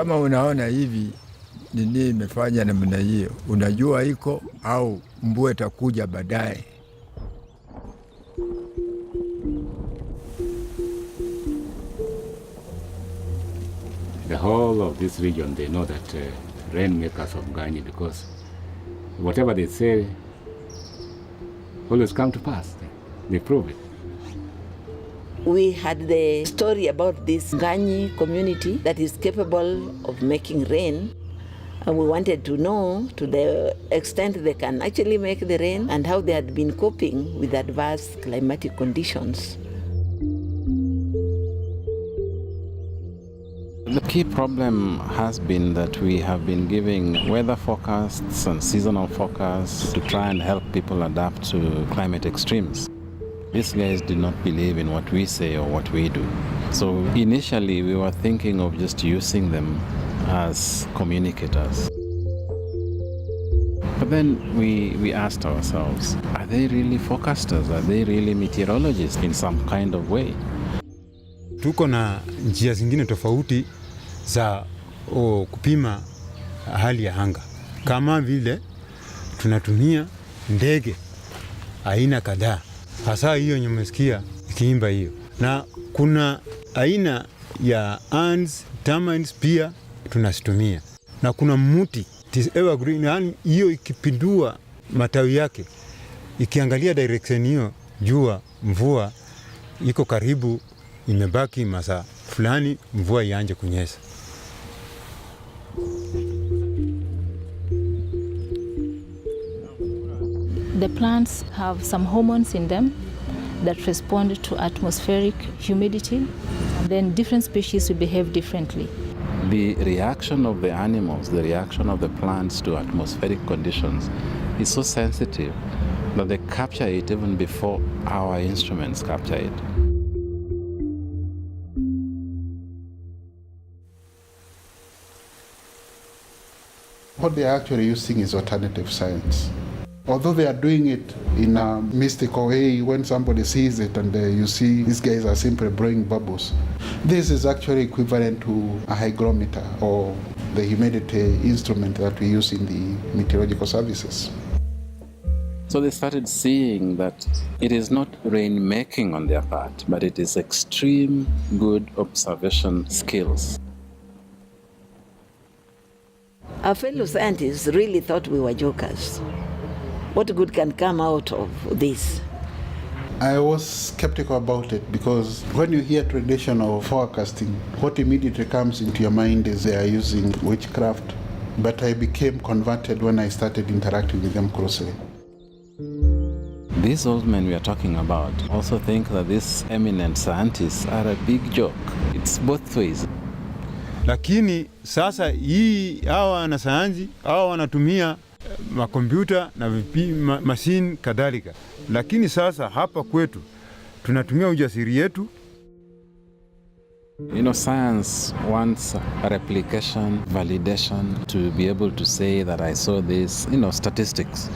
kama unaona hivi nini imefanya namna hiyo, unajua iko au mvua itakuja baadaye. The whole of this region, they know that Rainmakers of Nganyi, because whatever they say always come to pass. They prove it. We had the story about this Nganyi community that is capable of making rain. And we wanted to know to the extent they can actually make the rain and how they had been coping with adverse climatic conditions. The key problem has been that we have been giving weather forecasts and seasonal forecasts to try and help people adapt to climate extremes. These guys did not believe in what we say or what we do. So initially we were thinking of just using them as communicators. But then we asked ourselves, are they really forecasters? Are they really meteorologists in some kind of way? Tuko na njia zingine tofauti za kupima hali ya anga. Kama vile tunatumia ndege aina kadhaa. Hasa hiyo nyumesikia ikiimba hiyo. Na kuna aina ya ants, termites pia tunasitumia. Na kuna muti, it is evergreen, yani hiyo ikipindua matawi yake, ikiangalia direction hiyo, jua mvua iko karibu, imebaki masaa fulani mvua ianze kunyesha. The plants have some hormones in them that respond to atmospheric humidity, and then different species will behave differently. The reaction of the animals, the reaction of the plants to atmospheric conditions is so sensitive that they capture it even before our instruments capture it. What they are actually using is alternative science. Although they are doing it in a mystical way, when somebody sees it and you see these guys are simply blowing bubbles, this is actually equivalent to a hygrometer or the humidity instrument that we use in the meteorological services. So they started seeing that it is not rain-making on their part, but it is extreme good observation skills. Our fellow scientists really thought we were jokers. What good can come out of this? I was skeptical about it because when you hear traditional forecasting, what immediately comes into your mind is they are using witchcraft. But I became converted when I started interacting with them closely. These old men we are talking about also think that these eminent scientists are a big joke. It's both ways. Lakini sasa hii hawa wanasayansi hawa wanatumia makompyuta na machine kadhalika. Lakini sasa hapa kwetu tunatumia ujasiri yetu. You know, science wants replication, validation, to be able to say that I saw this, statistics.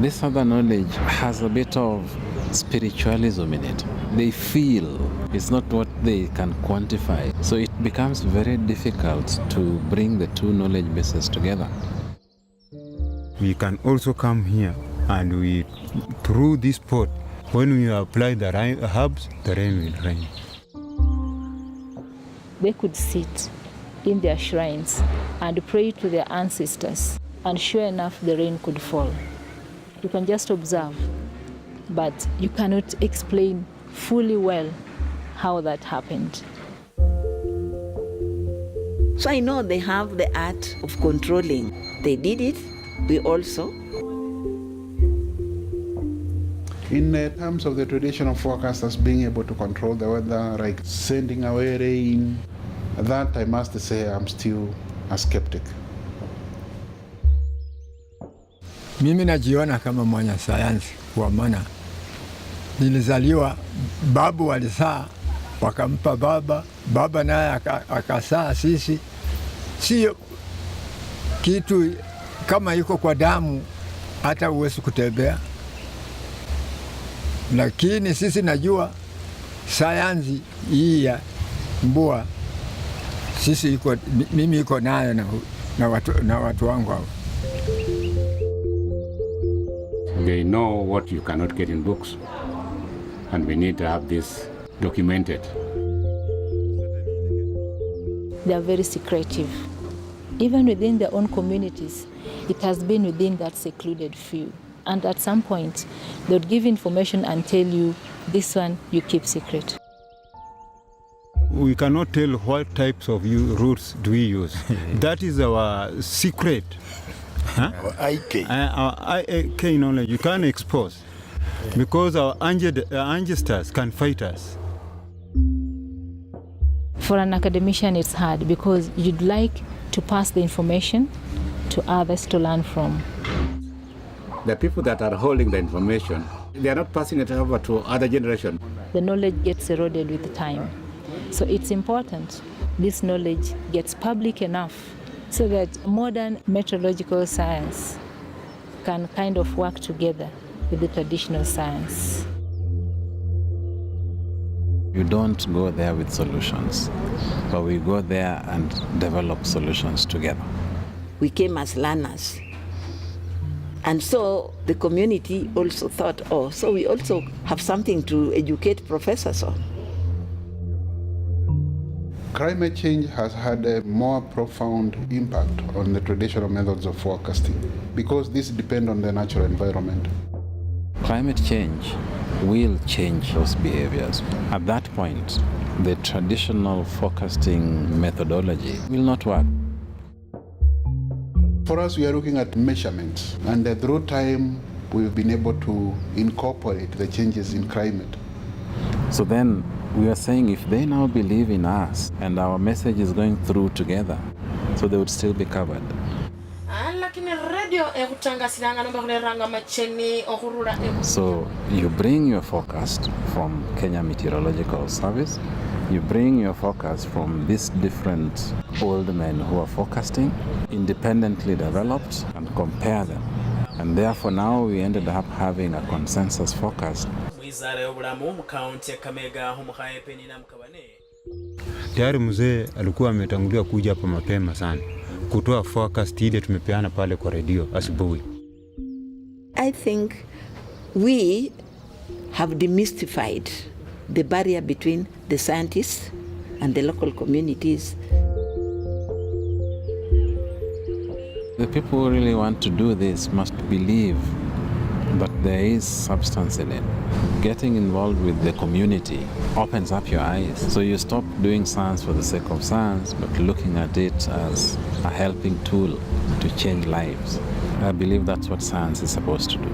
This other knowledge has a bit of spiritualism in it. They feel, it's not what they can quantify. So it becomes very difficult to bring the two knowledge bases together. We can also come here and through this pot, when we apply the herbs, the rain will rain. They could sit in their shrines and pray to their ancestors, and sure enough, the rain could fall. You can just observe, but you cannot explain fully well how that happened. So I know they have the art of controlling. They did it, we also. In terms of the traditional forecasters being able to control the weather, like sending away rain, that I must say I'm still a skeptic. Mimi najiona kama mwana sayansi kwa maana nilizaliwa, babu walizaa wakampa baba naye akasaa sisi. Sio kitu kama iko kwa damu hata uwezi kutembea. Lakini sisi najua sayansi hii ya mvua Sisi mimi iko nayo na watu wangu hao. They know what you cannot get in books, and we need to have this documented. They are very secretive. Even within their own communities, it has been within that secluded few. And at some point, they would give information and tell you, this one you keep secret. We cannot tell what types of routes do we use. That is our secret. Huh? Our IK knowledge you can't expose because our ancestors can fight us. For an academician, it's hard because you'd like to pass the information to others to learn from. The people that are holding the information, they are not passing it over to other generations. The knowledge gets eroded with time. So it's important this knowledge gets public enough so that modern meteorological science can kind of work together with the traditional science. You don't go there with solutions, but we go there and develop solutions together. We came as learners. And so the community also thought, oh, so we also have something to educate professors on. Climate change has had a more profound impact on the traditional methods of forecasting because these depend on the natural environment. Climate change will change those behaviors. At that point, the traditional forecasting methodology will not work. For us, we are looking at measurements, and through time, we've been able to incorporate the changes in climate. So then we are saying if they now believe in us and our message is going through together, so they would still be covered. So you bring your forecast from Kenya Meteorological Service, you bring your forecast from these different old men who are forecasting, independently developed, and compare them. And therefore now we ended up having a consensus forecast. Tayari mzee alikuwa ametangulia kuja hapa mapema sana kutoa forecast ile tumepeana pale kwa radio asubuhi. I think we have demystified the barrier between the scientists and the local communities. The people who really want to do this must believe that there is substance in it. Getting involved with the community opens up your eyes. So you stop doing science for the sake of science, but looking at it as a helping tool to change lives. I believe that's what science is supposed to do.